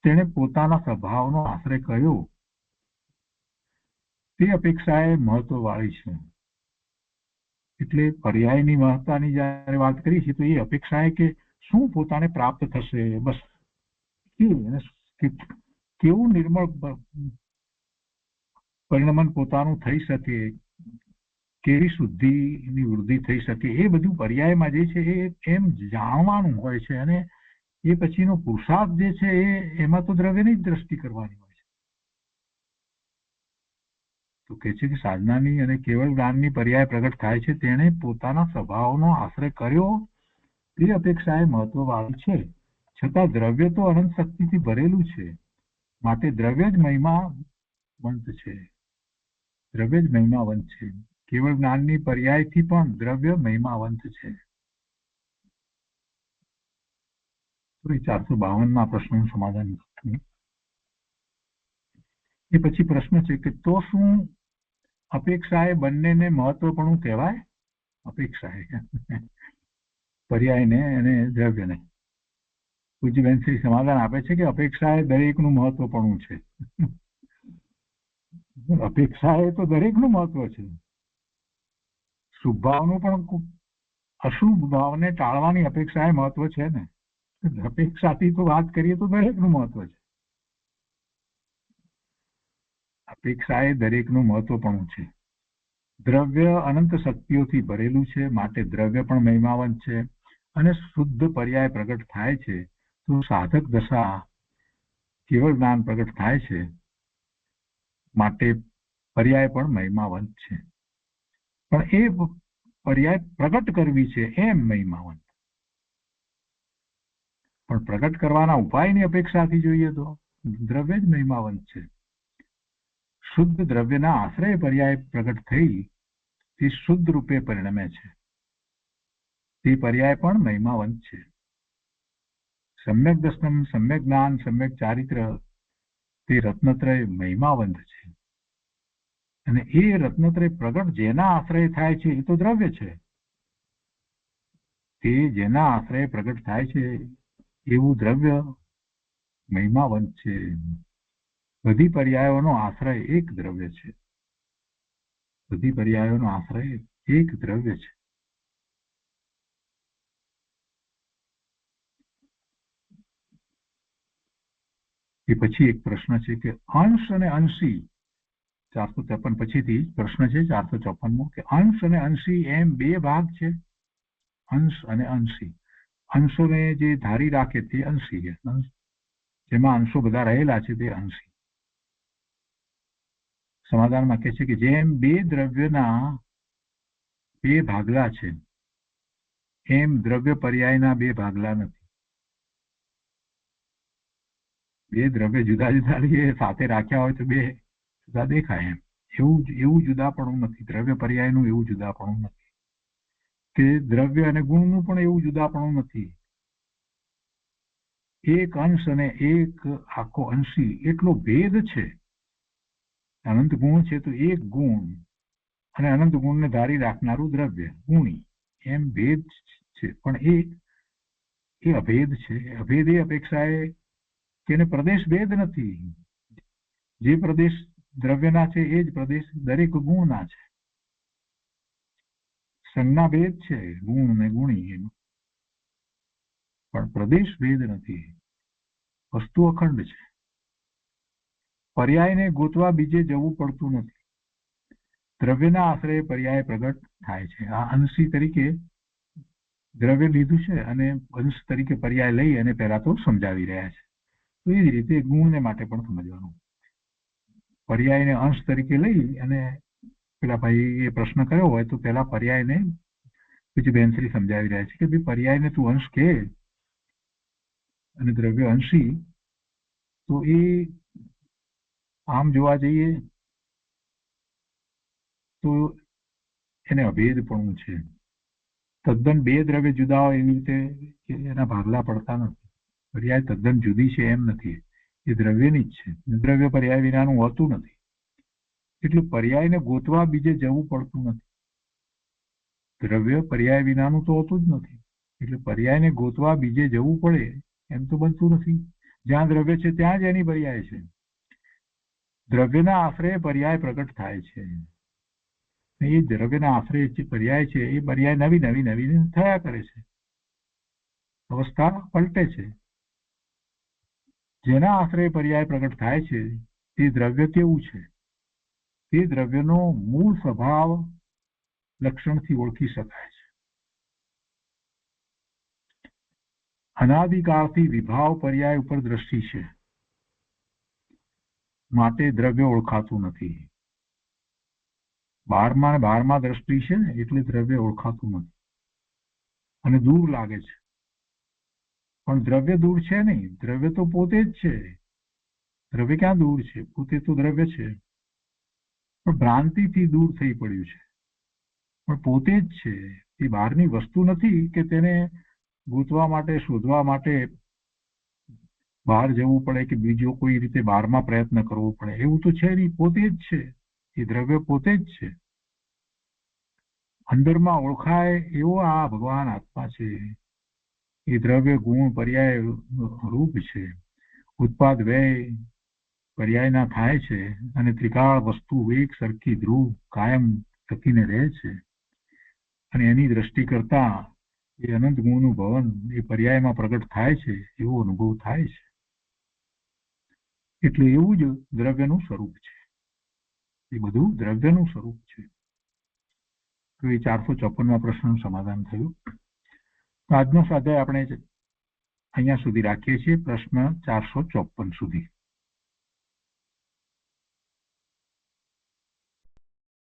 તેણે પોતાના સ્વભાવનો આશ્રય કર્યો તે અપેક્ષાએ મહત્વવાળી છે. એટલે પર્યાયની મહત્તાની જયારે વાત કરી છે તો એ અપેક્ષાએ કે શું પોતાને પ્રાપ્ત થશે, બસ કેવું નિર્મળ પરિણમન પોતાનું થઈ શકે, કેવી શુદ્ધિની વૃદ્ધિ થઈ શકે, એ બધું પર્યાયમાં જે છે એ એમ જાણવાનું હોય છે. અને એ પછીનો પુરુષાર્થ જે છે એમાં તો દ્રવ્યની જ દ્રષ્ટિ કરવાની હોય છે. તો કે છે કે સાધનાની અને કેવળ જ્ઞાનની પર્યાય પ્રગટ થાય છે. તેણે પોતાના સ્વભાવનો આશ્રય કર્યો તે અપેક્ષાએ મહત્વવાળી છે. છતાં દ્રવ્ય તો અનંત શક્તિથી ભરેલું છે, માટે દ્રવ્ય જ મહિમાવંત છે. કેવળ જ્ઞાનની પર્યાયથી પણ દ્રવ્ય મહિમાવંત છે. 452 પ્રશ્નનું સમાધાન. એ પછી પ્રશ્ન છે કે તો શું અપેક્ષાએ બંનેને મહત્વપણું કહેવાય? અપેક્ષાએ પર્યાયને અને દ્રવ્યને. પૂજ્યબેન શ્રી સમાધાન આપે છે કે અપેક્ષા એ દરેકનું મહત્વપણું છે. અપેક્ષા એ તો દરેકનું મહત્વ છે. શુભ ભાવનું પણ અશુભ ભાવને ટાળવાની અપેક્ષા એ મહત્વ છે ને. અપેક્ષાથી તો વાત કરીએ તો દરેકનું મહત્વ છે. અપેક્ષા એ દરેકનું મહત્વપણું છે. દ્રવ્ય અનંત શક્તિઓથી ભરેલું છે, માટે દ્રવ્ય પણ મહિમાવંત છે. અને શુદ્ધ પર્યાય પ્રગટ થાય છે તો સાધક દશા કેવળ જ્ઞાન પ્રગટ થાય છે, માટે પર્યાય પણ મહિમાવંત છે. પણ એ પર્યાય પ્રગટ કરવી છે એમ મહિમાવંત. પણ પ્રગટ કરવાના ઉપાયની અપેક્ષાથી જોઈએ તો દ્રવ્ય જ મહિમાવંત છે. શુદ્ધ દ્રવ્યના આશ્રય પર્યાય પ્રગટ થઈ તે શુદ્ધ રૂપે પરિણમે છે. તે પર્યાય પણ મહિમાવંત છે. સમ્યક દર્શનમ, સમ્યક જ્ઞાન, સમ્યક ચારિત્ર તે રત્નત્રય મહિમાવંત છે. અને એ રત્નત્રય પ્રગટ જેના આશ્રય થાય છે એ તો દ્રવ્ય છે. તે જેના આશ્રય પ્રગટ થાય છે એવું દ્રવ્ય મહિમાવંત છે. બધી પર્યાયોનો આશ્રય એક દ્રવ્ય છે. બધી પર્યાયોનો આશ્રય એક દ્રવ્ય છે. એ પછી એક પ્રશ્ન છે કે અંશ અને અંશી, 453 પછીથી પ્રશ્ન છે 454મો, કે અંશ અને અંશી એમ બે ભાગ છે. અંશ અને અંશી, અંશોને જે ધારી રાખે તે અંશી છે. જેમાં અંશો બધા રહેલા છે તે અંશી. સમાધાનમાં કહે છે કે જેમ બે દ્રવ્યના બે ભાગલા છે એમ દ્રવ્ય પર્યાયના બે ભાગલા નથી. બે દ્રવ્ય જુદા જુદા સાથે રાખ્યા હોય તો બે જુદા દેખાય એમ. એવું જુદાપણું નથી. દ્રવ્ય પર્યાયનું એવું જુદાપણું નથી. કે દ્રવ્ય અને ગુણનું પણ એવું જુદાપણું નથી. એક અંશ અને એક આખો અંશી એટલો ભેદ છે. અનંત ગુણ છે તો એક ગુણ અને અનંત ગુણને ધારી રાખનારું દ્રવ્ય ગુણી, એમ ભેદ છે. પણ એ અભેદ છે. અભેદ એ અપેક્ષાએ કે એને પ્રદેશ ભેદ નથી. જે પ્રદેશ દ્રવ્યના છે એ જ પ્રદેશ દરેક ગુણના છે. સંજ્ઞા ભેદ છે ગુણ ને ગુણી એનો, પણ પ્રદેશ ભેદ નથી. વસ્તુ અખંડ છે. પર્યાયને ગોતવા બીજે જવું પડતું નથી. દ્રવ્યના આશ્રય પર્યાય પ્રગટ થાય છે. આ અંશી તરીકે દ્રવ્ય લીધું છે અને અંશ તરીકે પર્યાય લઈ અને પહેલા તો સમજાવી રહ્યા છે. તો એ જ રીતે ગુણને માટે પણ સમજવાનું. પર્યાયને અંશ તરીકે લઈ અને પેલા ભાઈ એ પ્રશ્ન કર્યો હોય તો પેલા પર્યાયને પછી બેનશ્રી સમજાવી રહ્યા છે કે ભાઈ પર્યાયને તું અંશ કે અને દ્રવ્ય અંશી, તો એ આમ જોવા જઈએ તો એને અભેદપણું છે. તદ્દન બે દ્રવ્ય જુદા હોય એવી રીતે એના ભાગલા પડતા નથી. પર્યાય તદ્દન જુદી છે એમ નથી. એ દ્રવ્યની જ છે. દ્રવ્ય પર્યાય વિનાનું હોતું નથી. એટલે પર્યાયને ગોતવા બીજે જવું પડતું નથી. દ્રવ્ય પર્યાય વિનાનું તો હોતું જ નથી. એટલે પર્યાયને ગોતવા બીજે જવું પડે એમ તો બનતું નથી. જ્યાં દ્રવ્ય છે ત્યાં જ એની પર્યાય છે. દ્રવ્યના આશ્રય પર્યાય પ્રગટ થાય છે. એ દ્રવ્યના આશ્રય જે પર્યાય છે એ પર્યાય નવી નવી નવી થયા કરે છે. અવસ્થા પલટે છે. જેના આશ્રય પર્યાય પ્રગટ થાય છે તે દ્રવ્ય કેવું છે તે દ્રવ્યનો મૂળ સ્વભાવ લક્ષણથી ઓળખી શકાય છે. અનાદિકાળથી વિભાવ પર્યાય ઉપર દ્રષ્ટિ છે, માટે દ્રવ્ય ઓળખાતું નથી. 12માં દ્રષ્ટિ છે એટલે દ્રવ્ય ઓળખાતું નથી અને દૂર લાગે છે. પણ દ્રવ્ય દૂર છે નહીં. દ્રવ્ય તો પોતે જ છે. દ્રવ્ય ક્યાં દૂર છે? પોતે તો દ્રવ્ય છે. પણ ભ્રાંતિથી દૂર થઈ પડ્યું છે. પણ પોતે જ છે. એ બહારની વસ્તુ નથી કે તેને ગોતવા માટે શોધવા માટે બહાર જવું પડે કે બીજો કોઈ રીતે બહારમાં પ્રયત્ન કરવો પડે એવું તો છે નહીં. પોતે જ છે. એ દ્રવ્ય પોતે જ છે. અંદરમાં ઓળખાય એવો આ ભગવાન આત્મા છે. એ દ્રવ્ય ગુણ પર્યાય રૂપ છે. ઉત્પાદ વ્યય પર્યાયના થાય છે અને ત્રિકાળ વસ્તુ એક સરખી ધ્રુવ કાયમ ટકીને રહે છે અને એની દ્રષ્ટિ કરતા એ અનંત ગુણનું ભવન એ પર્યાયમાં પ્રગટ થાય છે એવો અનુભવ થાય છે. એટલે એવું જ દ્રવ્યનું સ્વરૂપ છે. એ બધું દ્રવ્યનું સ્વરૂપ છે. તો એ 454માં પ્રશ્નનું સમાધાન થયું. તો આજનો સ્વાધ્યાય આપણે અહીંયા સુધી રાખીએ છીએ, પ્રશ્ન 454 સુધી.